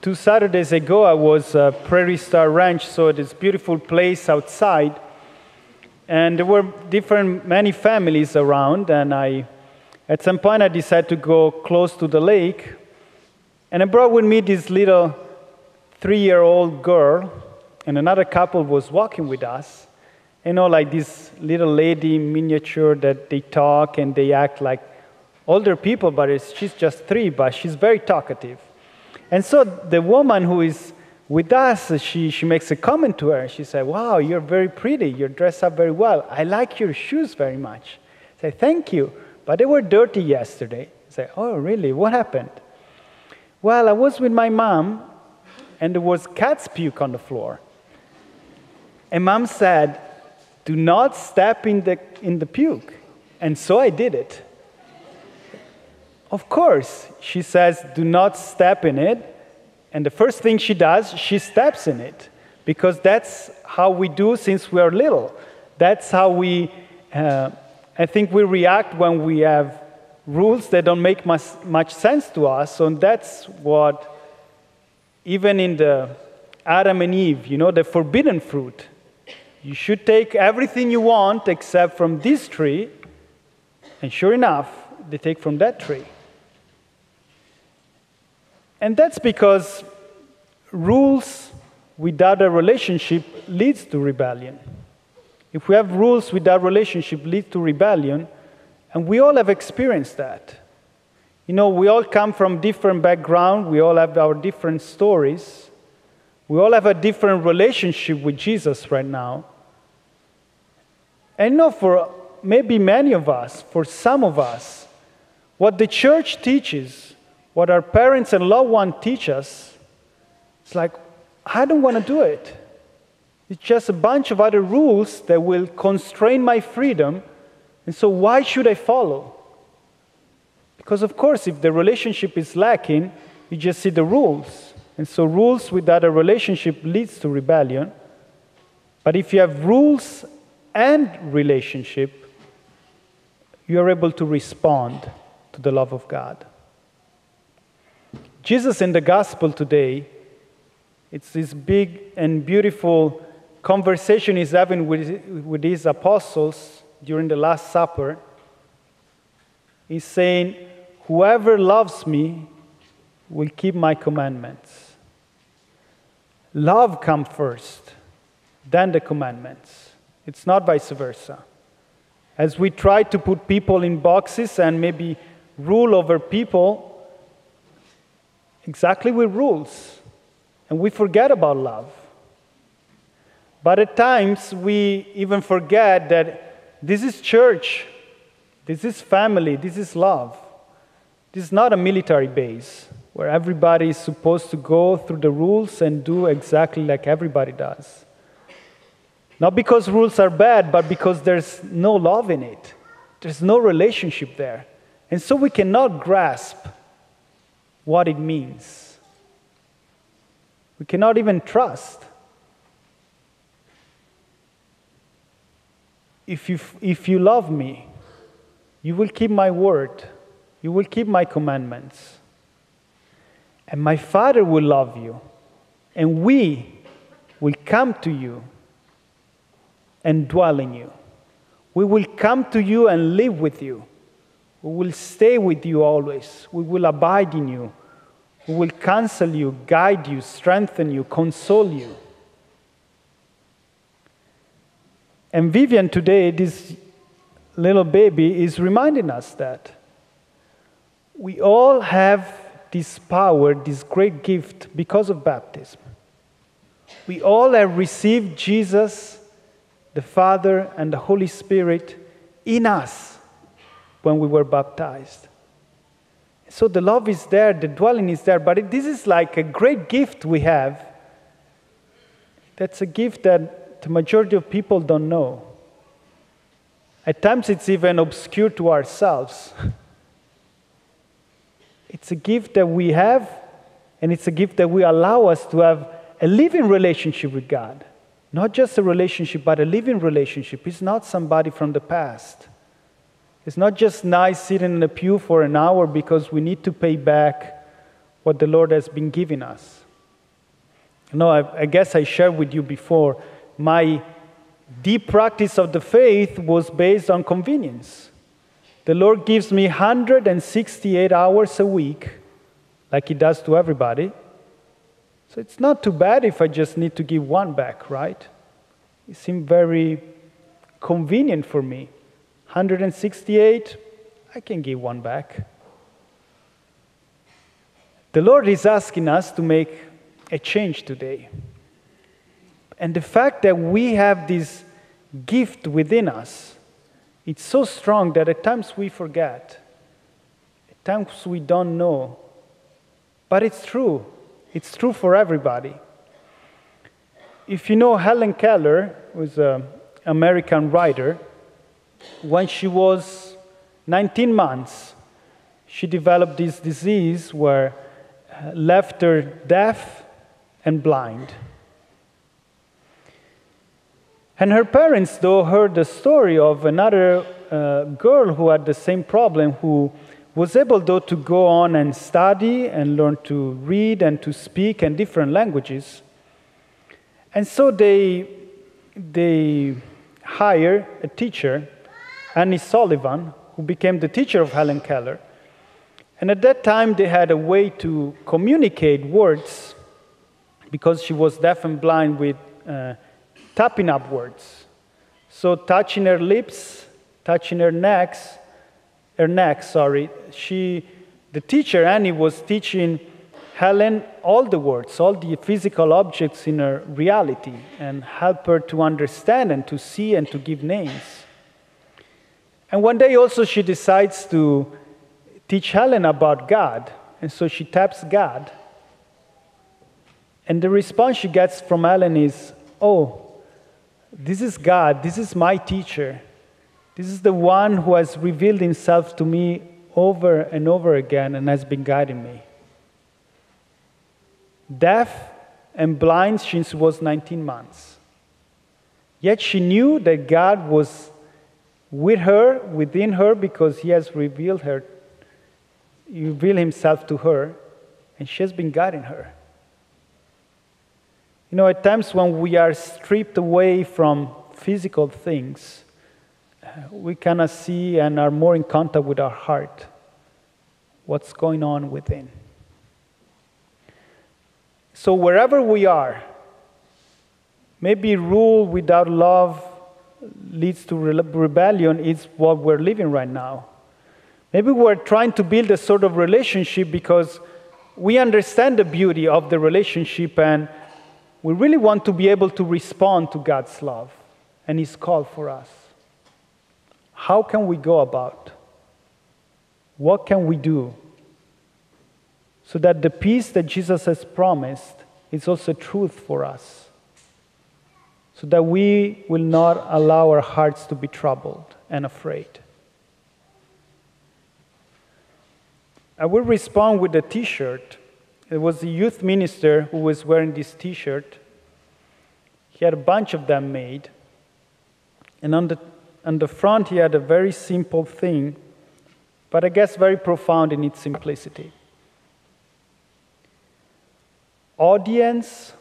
2 Saturdays ago, I was at Prairie Star Ranch, so this beautiful place outside. And there were many families around, and at some point I decided to go close to the lake. And I brought with me this little 3-year-old girl, and another couple was walking with us. Like this little lady miniature that they talk and they act like older people, but she's just 3, but she's very talkative. And so the woman who is with us, she makes a comment to her. She said, "Wow, you're very pretty. You're dressed up very well. I like your shoes very much." I said, "Thank you, but they were dirty yesterday." I said, "Oh, really? What happened?" "Well, I was with my mom, and there was cat's puke on the floor. And Mom said, 'Do not step in the puke.' And so I did it." Of course, she says, "Do not step in it." And the first thing she does, she steps in it. Because that's how we do since we are little. That's how I think we react when we have rules that don't make much sense to us. So that's what, even in the Adam and Eve, the forbidden fruit. You should take everything you want except from this tree. And sure enough, they take from that tree. And that's because rules without a relationship leads to rebellion. If we have rules without relationship, lead to rebellion, and we all have experienced that. We all come from different backgrounds. We all have our different stories. We all have a different relationship with Jesus right now. And for maybe many of us, for some of us, what the church teaches, what our parents and loved ones teach us, it's like, I don't want to do it. It's just a bunch of other rules that will constrain my freedom, and so why should I follow? Because of course, if the relationship is lacking, you just see the rules. And so rules without a relationship leads to rebellion. But if you have rules and relationship, you are able to respond to the love of God. Jesus in the gospel today, it's this big and beautiful conversation he's having with his apostles during the Last Supper. He's saying, "Whoever loves me will keep my commandments." Love comes first, then the commandments. It's not vice versa. As we try to put people in boxes and maybe rule over people, exactly with rules, and we forget about love. But at times, we even forget that this is church, this is family, this is love. This is not a military base where everybody is supposed to go through the rules and do exactly like everybody does. Not because rules are bad, but because there's no love in it. There's no relationship there. And so we cannot grasp what it means. We cannot even trust. If you love me, you will keep my word. You will keep my commandments. And my Father will love you. And we will come to you and dwell in you. We will come to you and live with you. We will stay with you always. We will abide in you. We will counsel you, guide you, strengthen you, console you. And Vivian today, this little baby, is reminding us that we all have this power, this great gift because of baptism. We all have received Jesus, the Father, and the Holy Spirit in us when we were baptized. So the love is there, the dwelling is there, but this is like a great gift we have. That's a gift that the majority of people don't know. At times it's even obscure to ourselves. It's a gift that we have, and it's a gift that will allow us to have a living relationship with God. Not just a relationship, but a living relationship. It's not somebody from the past. It's not just nice sitting in a pew for an hour because we need to pay back what the Lord has been giving us. No, I guess I shared with you before, my deep practice of the faith was based on convenience. The Lord gives me 168 hours a week, like He does to everybody. So it's not too bad if I just need to give one back, right? It seemed very convenient for me. 168, I can give one back. The Lord is asking us to make a change today. And the fact that we have this gift within us, it's so strong that at times we forget. At times we don't know. But it's true. It's true for everybody. If you know Helen Keller, who's an American writer, when she was 19 months, she developed this disease where left her deaf and blind. And her parents, though, heard the story of another girl who had the same problem, who was able, though, to go on and study and learn to read and to speak in different languages. And so they hired a teacher, Annie Sullivan, who became the teacher of Helen Keller. And at that time, they had a way to communicate words, because she was deaf and blind, with tapping up words. So touching her lips, touching her neck, the teacher, Annie, was teaching Helen all the words, all the physical objects in her reality, and help her to understand and to see and to give names. And one day also she decides to teach Helen about God, and so she taps God. And the response she gets from Helen is, "Oh, this is God, this is my teacher. This is the one who has revealed himself to me over and over again and has been guiding me." Deaf and blind since she was 19 months. Yet she knew that God was with her, within her, because He has revealed Himself to her, and she has been guiding her. You know, at times when we are stripped away from physical things, we cannot see and are more in contact with our heart, what's going on within. So wherever we are, maybe rule without love leads to rebellion is what we're living right now. Maybe we're trying to build a sort of relationship because we understand the beauty of the relationship, and we really want to be able to respond to God's love and His call for us. How can we go about? What can we do so that the peace that Jesus has promised is also truth for us, so that we will not allow our hearts to be troubled and afraid? I will respond with a t-shirt. It was a youth minister who was wearing this t-shirt. He had a bunch of them made. And on the front, he had a very simple thing, but I guess very profound in its simplicity. Audience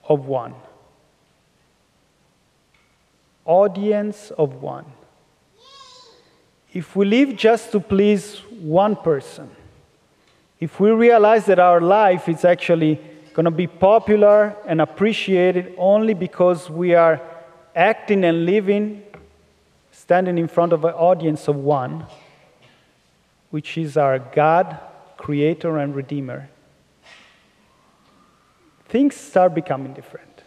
of one. Audience of one. If we live just to please one person, if we realize that our life is actually going to be popular and appreciated only because we are acting and living, standing in front of an audience of one, which is our God, Creator and Redeemer, things start becoming different.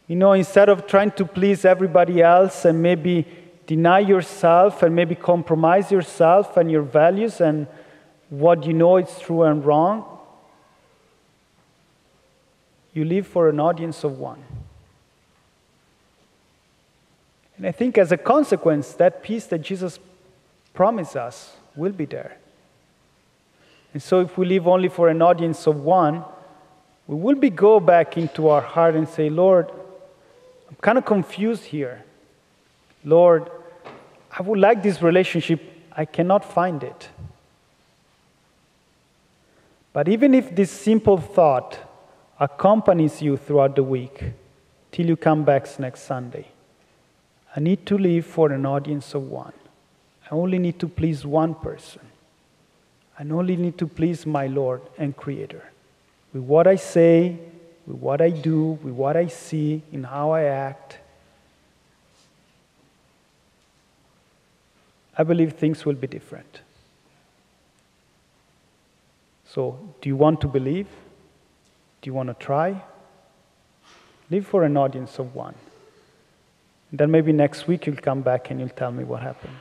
You know, instead of trying to please everybody else and maybe deny yourself and maybe compromise yourself and your values and what you know is true and wrong, you live for an audience of one. And I think as a consequence, that peace that Jesus promised us will be there. And so if we live only for an audience of one, we will go back into our heart and say, Lord, I'm kind of confused here. Lord, I would like this relationship. I cannot find it. But even if this simple thought accompanies you throughout the week till you come back next Sunday. I need to live for an audience of one. I only need to please one person. I only need to please my Lord and Creator. With what I say, with what I do, with what I see, in how I act, I believe things will be different. So, do you want to believe? Do you want to try? Live for an audience of one. And then maybe next week you'll come back and you'll tell me what happened.